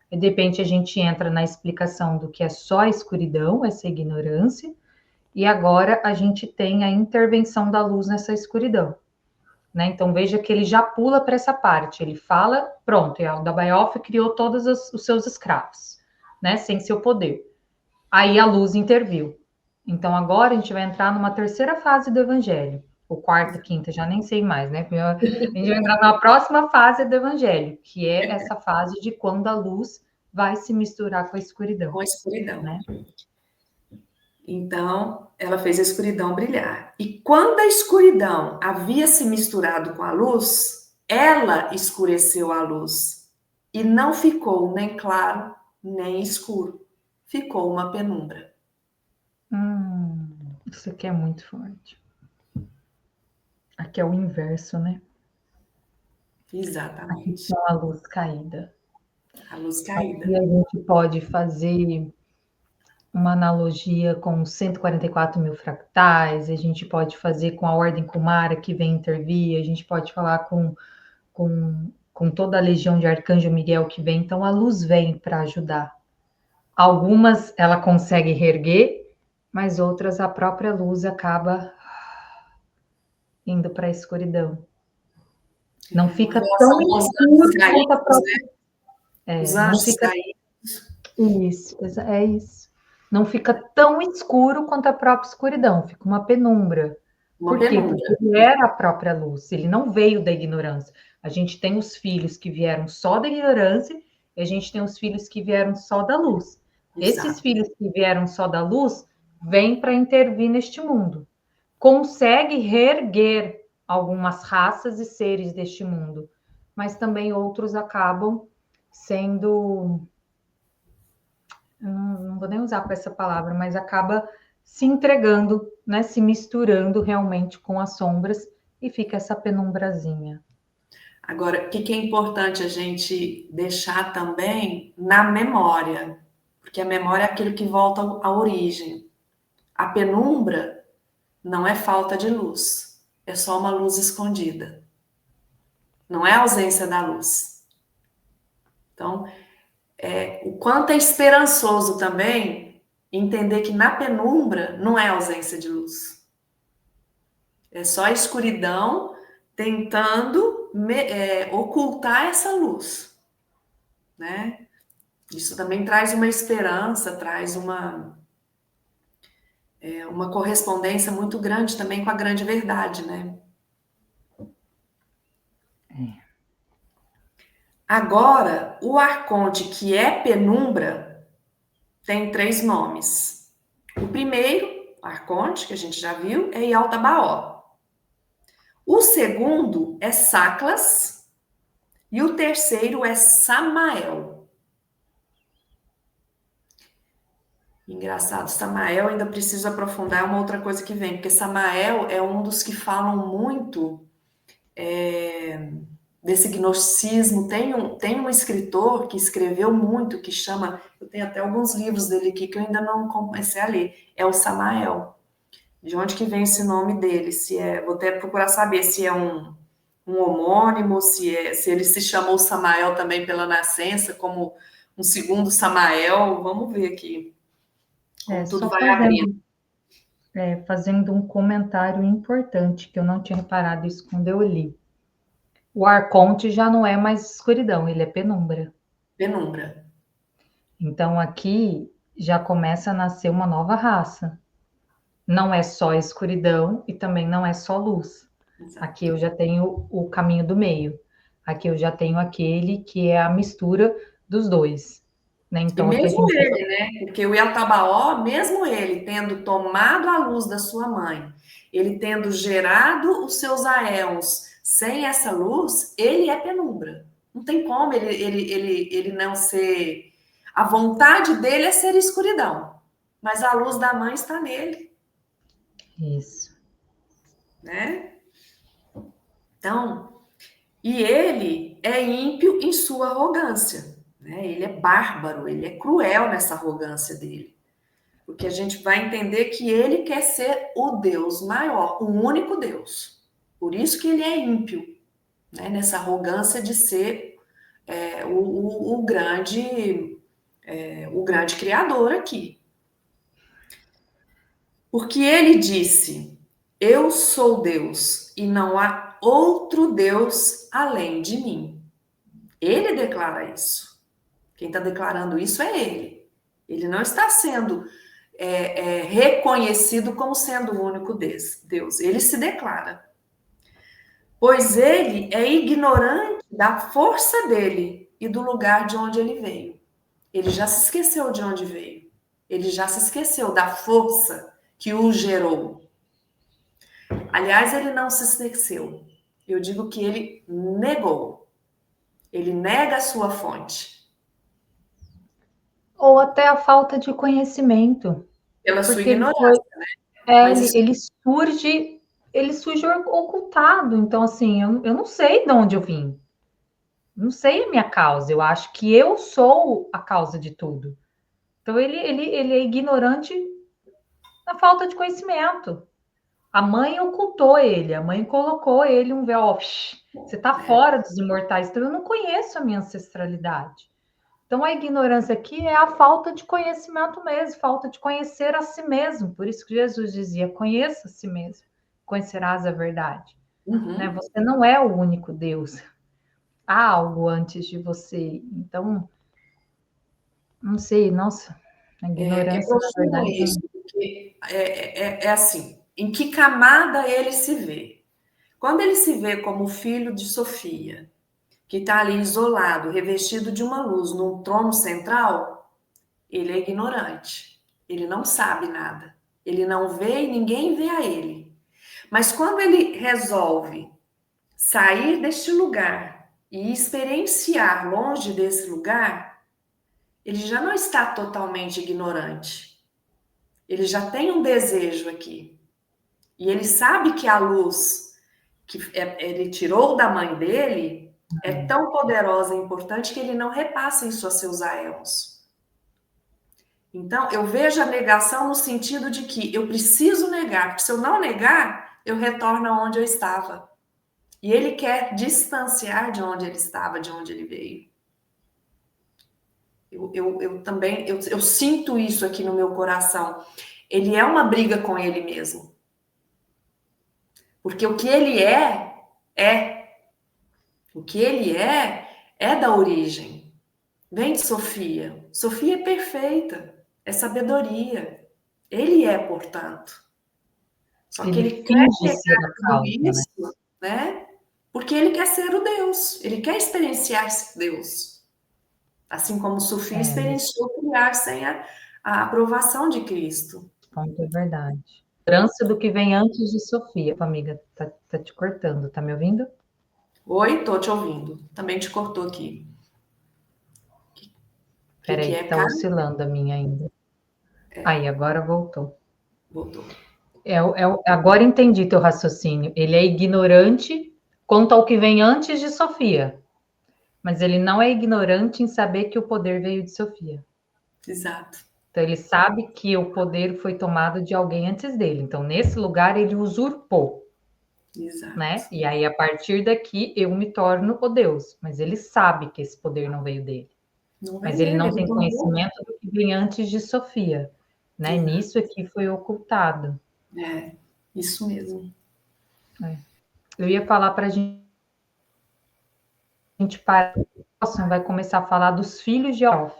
e de repente a gente entra na explicação do que é só a escuridão, essa ignorância, e agora a gente tem a intervenção da luz nessa escuridão. Né? Então, veja que ele já pula para essa parte. Ele fala, pronto, o Dabaioff criou todos os seus escravos, né? Sem seu poder. Aí a luz interviu. Então, agora a gente vai entrar numa terceira fase do Evangelho. Ou quarta, quinta, já nem sei mais, né? A gente vai entrar na próxima fase do Evangelho, que é essa fase de quando a luz vai se misturar com a escuridão, Com a escuridão. né? Então, ela fez a escuridão brilhar. E quando a escuridão havia se misturado com a luz, ela escureceu a luz. E não ficou nem claro, nem escuro. Ficou uma penumbra. Isso aqui é muito forte. Aqui é o inverso, né? Aqui Exatamente. com a luz caída. A luz Aqui caída. a gente pode fazer uma analogia com 144 mil fractais, a gente pode fazer com a ordem Kumara que vem intervir, a gente pode falar com toda a legião de Arcanjo Miguel que vem. Então, a luz vem para ajudar, Algumas ela consegue reerguer, mas outras a própria luz acaba indo para a escuridão. Não fica tão São os anjos escuro quanto a caídos, própria. né? Os Não anjos fica caídos. isso, é isso. Não fica tão escuro quanto a própria escuridão, fica uma penumbra. Uma Por quê? Porque penumbra. ele era a própria luz, ele não veio da ignorância. A gente tem os filhos que vieram só da ignorância e a gente tem os filhos que vieram só da luz. Esses Exato. filhos que vieram só da luz vêm para intervir neste mundo. Consegue reerguer algumas raças e seres deste mundo, mas também outros acabam sendo, não vou nem usar com essa palavra, mas acaba se entregando, né, se misturando realmente com as sombras e fica essa penumbrazinha. Agora, o que é importante a gente deixar também na memória? Porque a memória é aquilo que volta à origem. A penumbra não é falta de luz, é só uma luz escondida. Não é ausência da luz. Então, o quanto é esperançoso também entender que na penumbra não é ausência de luz. É só a escuridão tentando ocultar essa luz, né? Isso também traz uma esperança, traz uma correspondência muito grande também com a grande verdade, né? Agora, o arconte que é penumbra tem 3 nomes. O primeiro, arconte, que a gente já viu, é Yaldabaoth. O segundo é Saclas e o terceiro é Samael. Engraçado, Samael ainda preciso aprofundar uma outra coisa que vem, porque Samael é um dos que falam muito desse gnosticismo. Tem um escritor que escreveu muito, que chama, eu tenho até alguns livros dele aqui que eu ainda não comecei a ler, é o Samael. De onde que vem esse nome dele? Vou até procurar saber se é um homônimo, se ele se chamou Samael também pela nascença, como um segundo Samael. Vamos ver aqui como tudo Só vai abrindo. fazendo um comentário importante, que eu não tinha reparado isso quando eu li. O arconte já não é mais escuridão, ele é penumbra. Penumbra. Então aqui já começa a nascer uma nova raça. Não é só escuridão e também não é só luz. Exato. Aqui eu já tenho o caminho do meio. Aqui eu já tenho aquele que é a mistura dos dois. Né? E Então aqui a mesmo gente. ele, né? Porque o Yaltabaoth, mesmo ele tendo tomado a luz da sua mãe, ele tendo gerado os seus aéons sem essa luz, ele é penumbra. Não tem como ele não ser. A vontade dele é ser escuridão, mas a luz da mãe está nele, Isso. né? Então, e ele é ímpio em sua arrogância, né? Ele é bárbaro, ele é cruel nessa arrogância dele. Porque a gente vai entender que ele quer ser o Deus maior, o único Deus. Por isso que ele é ímpio, né? Nessa arrogância de ser o grande criador aqui. Porque ele disse: Eu sou Deus e não há outro Deus além de mim. Ele declara isso. Quem está declarando isso é ele. Ele não está sendo reconhecido como sendo o único Deus. Ele se declara. Pois ele é ignorante da força dele e do lugar de onde ele veio. Ele já se esqueceu de onde veio. Ele já se esqueceu da força que o gerou. Aliás, ele não se esqueceu. Eu digo que ele negou. Ele nega a sua fonte. Ou até a falta de conhecimento. Pela sua Porque ele foi. ignorância, né? Mas isso Ele surge ocultado. Então, assim, eu não sei de onde eu vim. Não sei a minha causa. Eu acho que eu sou a causa de tudo. Então, ele é ignorante na falta de conhecimento. A mãe ocultou ele, a mãe colocou ele um véu. Você está fora dos imortais, então eu não conheço a minha ancestralidade. Então, a ignorância aqui é a falta de conhecimento mesmo, falta de conhecer a si mesmo. Por isso que Jesus dizia: conheça a si mesmo, conhecerás a verdade. Né? Uhum. Você não é o único Deus. Há algo antes de você. Então, não sei, nossa, a É ignorância, na profundo verdade, isso, porque é assim, em que camada ele se vê? Quando ele se vê como filho de Sofia, que está ali isolado, revestido de uma luz, num trono central, ele é ignorante. Ele não sabe nada. Ele não vê e ninguém vê a ele. Mas quando ele resolve sair deste lugar e experienciar longe desse lugar, ele já não está totalmente ignorante. Ele já tem um desejo aqui. E ele sabe que a luz que ele tirou da mãe dele é tão poderosa e importante que ele não repassa isso a seus aéons. Então, eu vejo a negação no sentido de que eu preciso negar, porque se eu não negar, eu retorno aonde eu estava. E ele quer distanciar de onde ele estava, de onde ele veio. Eu também, eu sinto isso aqui no meu coração. Ele é uma briga com ele mesmo. Porque o que ele é. O que ele é da origem. Vem de Sofia. Sofia é perfeita, é sabedoria. Ele é, portanto. Só que ele ele quer finge ser negar a tudo causa, né? isso, né? Porque ele quer ser o Deus. Ele quer experienciar esse Deus. Assim como Sofia Nesse experienciou criar sem a aprovação de Cristo. ponto é verdade. Lembrança do que vem antes de Sofia. Amiga, tá te cortando, tá me ouvindo? Oi, tô te ouvindo. Também te cortou aqui. O que Peraí, que é, tá cara? oscilando a minha ainda. Aí, agora voltou. Voltou. Agora entendi teu raciocínio. Ele é ignorante quanto ao que vem antes de Sofia, mas ele não é ignorante em saber que o poder veio de Sofia. Exato. Então, ele sabe que o poder foi tomado de alguém antes dele. Então, nesse lugar, ele usurpou, Exato. né? E aí, a partir daqui, eu me torno o Deus. Mas ele sabe que esse poder não veio dele. Não Mas vem ele dele, não ele tem tomou. conhecimento do que vem antes de Sofia, né? Exato. Nisso aqui foi ocultado. É, isso mesmo. É. Eu ia falar para a gente parar, vai começar a falar dos filhos de Off.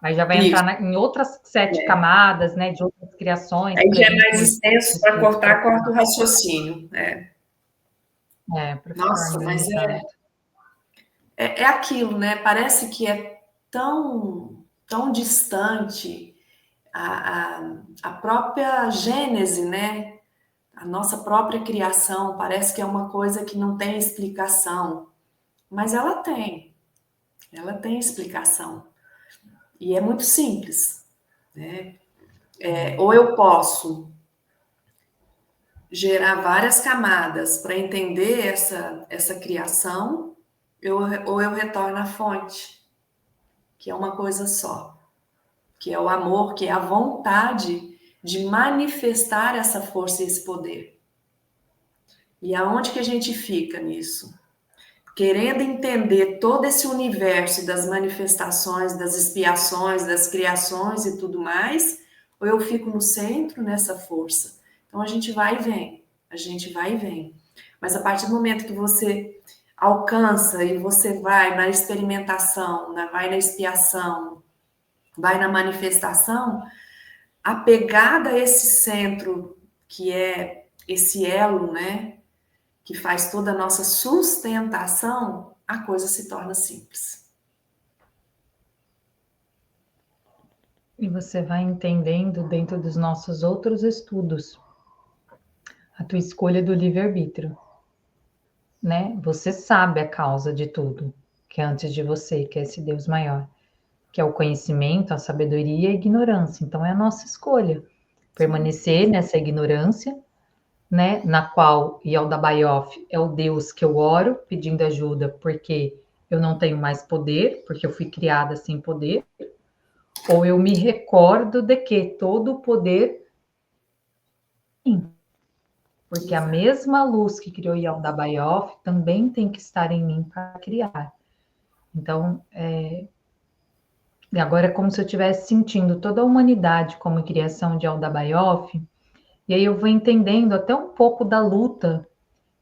Aí já vai entrar Isso. em outras 7 É. camadas, né? De outras criações Aí para a já é mais gente extenso para depois cortar, corta o tratar. raciocínio. É. Para ficar Nossa, mas organizado. é aquilo, né? Parece que é tão distante a própria gênese, né? A nossa própria criação. Parece que é uma coisa que não tem explicação. Mas ela tem. Ela tem explicação. E é muito simples, né? Ou eu posso gerar várias camadas para entender essa criação, ou eu retorno à fonte, que é uma coisa só, que é o amor, que é a vontade de manifestar essa força e esse poder. E aonde que a gente fica nisso? Querendo entender todo esse universo das manifestações, das expiações, das criações e tudo mais, ou eu fico no centro nessa força. Então a gente vai e vem, a gente vai e vem. Mas a partir do momento que você alcança e você vai na experimentação, vai na expiação, vai na manifestação, apegada a esse centro que é esse elo, né? Que faz toda a nossa sustentação, a coisa se torna simples. E você vai entendendo dentro dos nossos outros estudos a tua escolha do livre-arbítrio, né? Você sabe a causa de tudo, que é antes de você, que é esse Deus maior, que é o conhecimento, a sabedoria e a ignorância. Então é a nossa escolha permanecer nessa ignorância, né? Na qual Yaldabaoth é o Deus que eu oro pedindo ajuda, porque eu não tenho mais poder, porque eu fui criada sem poder, ou eu me recordo de que todo o poder, porque a Exato. mesma luz que criou Yaldabaoth também tem que estar em mim para criar. Então, E agora é como se eu estivesse sentindo toda a humanidade como criação de Alda Baioff, e aí eu vou entendendo até um pouco da luta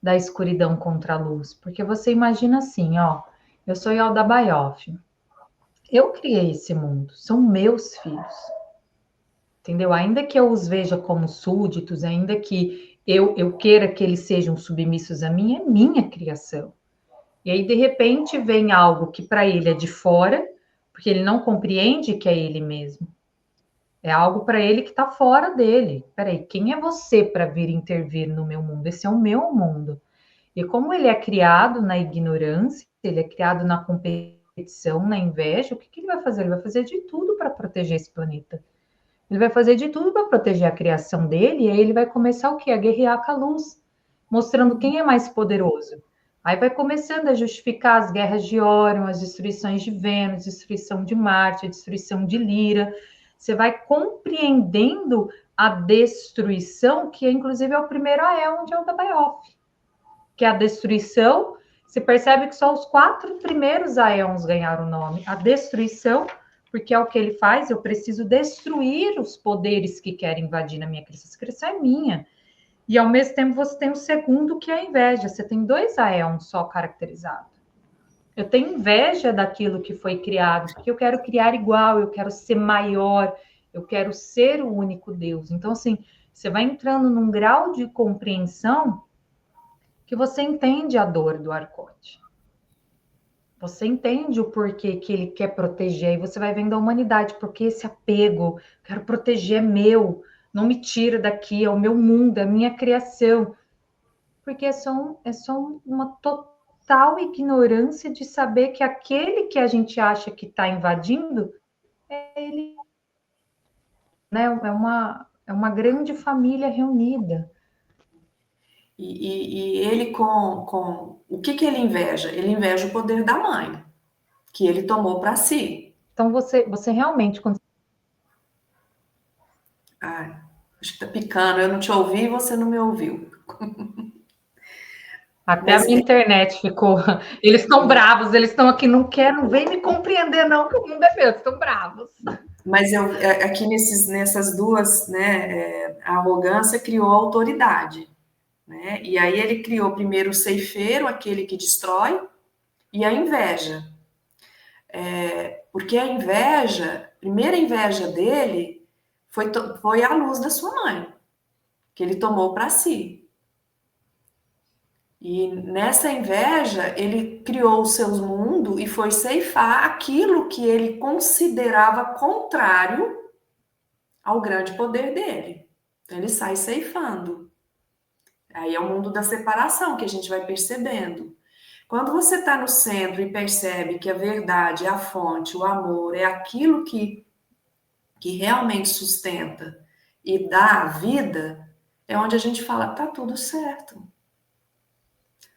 da escuridão contra a luz. Porque você imagina assim, ó, eu sou Alda Baioff, eu criei esse mundo, são meus filhos, entendeu? Ainda que eu os veja como súditos, ainda que eu queira que eles sejam submissos a mim, é minha criação. E aí, de repente, vem algo que para ele é de fora, porque ele não compreende que é ele mesmo. É algo para ele que está fora dele. Peraí, quem é você para vir intervir no meu mundo? Esse é o meu mundo. E como ele é criado na ignorância, ele é criado na competição, na inveja, o que, que ele vai fazer? Ele vai fazer de tudo para proteger esse planeta. Ele vai fazer de tudo para proteger a criação dele, e aí ele vai começar o quê? A guerrear com a luz, mostrando quem é mais poderoso. Aí vai começando a justificar as guerras de Órion, as destruições de Vênus, destruição de Marte, a destruição de Lira. Você vai compreendendo a destruição, que inclusive é o primeiro Aeon de Alda Baioff, que é a destruição. Se percebe que só os 4 primeiros Aeons ganharam o nome. A destruição, porque é o que ele faz, eu preciso destruir os poderes que querem invadir na minha criação. Essa criação é minha. E ao mesmo tempo você tem o segundo, que é a inveja. Você tem 2 Aeons só caracterizados. Eu tenho inveja daquilo que foi criado, porque eu quero criar igual, eu quero ser maior, eu quero ser o único Deus. Então, assim, você vai entrando num grau de compreensão que você entende a dor do Arcote. Você entende o porquê que ele quer proteger, e você vai vendo a humanidade, porque esse apego, quero proteger, é meu, não me tira daqui, é o meu mundo, é a minha criação. Porque é só uma total ignorância de saber que aquele que a gente acha que está invadindo, ele, né, é uma grande família reunida. E ele com o que ele inveja? Ele inveja o poder da mãe, que ele tomou para si. Então, você realmente, quando Ah, acho que tá picando, eu não te ouvi e você não me ouviu. até a Mas, minha internet ficou. Eles estão bravos, eles estão aqui, não querem, não vem me compreender, não, que o mundo é meu, estão bravos. mas aqui nessas duas, né, a arrogância criou a autoridade, né? E aí ele criou primeiro o ceifeiro, aquele que destrói, e a inveja. Porque a inveja, a primeira inveja dele foi a luz da sua mãe, que ele tomou para si. E nessa inveja, ele criou o seu mundo e foi ceifar aquilo que ele considerava contrário ao grande poder dele. Então, ele sai ceifando. Aí é o mundo da separação que a gente vai percebendo. Quando você está no centro e percebe que a verdade é a fonte, o amor é aquilo que realmente sustenta e dá a vida, é onde a gente fala, tá tudo certo.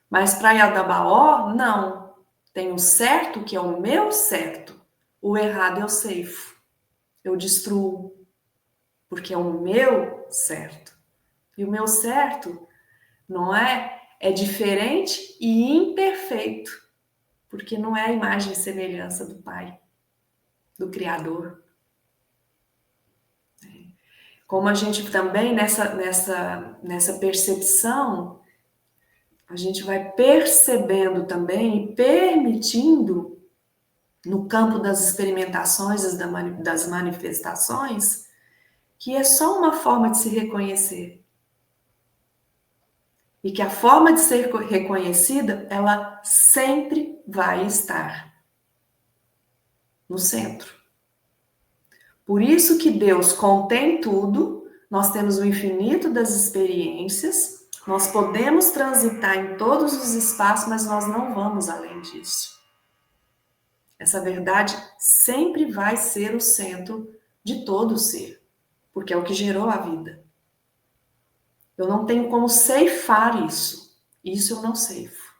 Mas para Yadabaó, não. Tem o certo, que é o meu certo. O errado eu ceifo. Eu destruo. Porque é o meu certo. E o meu certo não é diferente e imperfeito. Porque não é a imagem e semelhança do Pai, do Criador. Como a gente também, nessa percepção, a gente vai percebendo também e permitindo, no campo das experimentações, das manifestações, que é só uma forma de se reconhecer. E que a forma de ser reconhecida, ela sempre vai estar no centro. Por isso que Deus contém tudo, nós temos o infinito das experiências, nós podemos transitar em todos os espaços, mas nós não vamos além disso. Essa verdade sempre vai ser o centro de todo ser, porque é o que gerou a vida. Eu não tenho como ceifar isso. Isso eu não ceifo.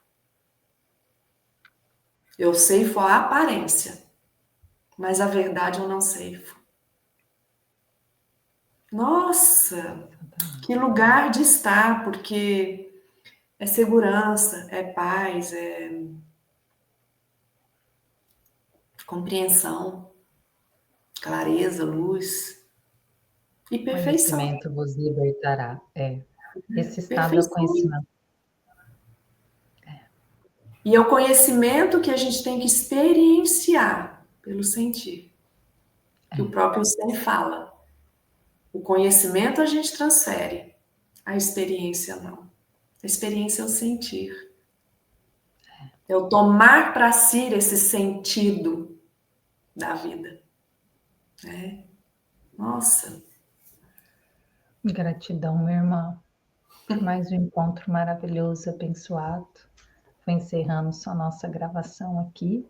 Eu ceifo a aparência, mas a verdade eu não ceifo. Nossa, que lugar de estar, porque é segurança, é paz, é compreensão. clareza, luz e perfeição. Conhecimento vos libertará. Esse estado é o Perfeição. conhecimento. E é o conhecimento que a gente tem que experienciar pelo sentir. Que o próprio Zen fala. O conhecimento a gente transfere, a experiência não. A experiência é o sentir. É o tomar para si esse sentido da vida. Né? Nossa. Gratidão, minha irmã, por mais um encontro maravilhoso, abençoado. Vou encerrando só nossa gravação aqui.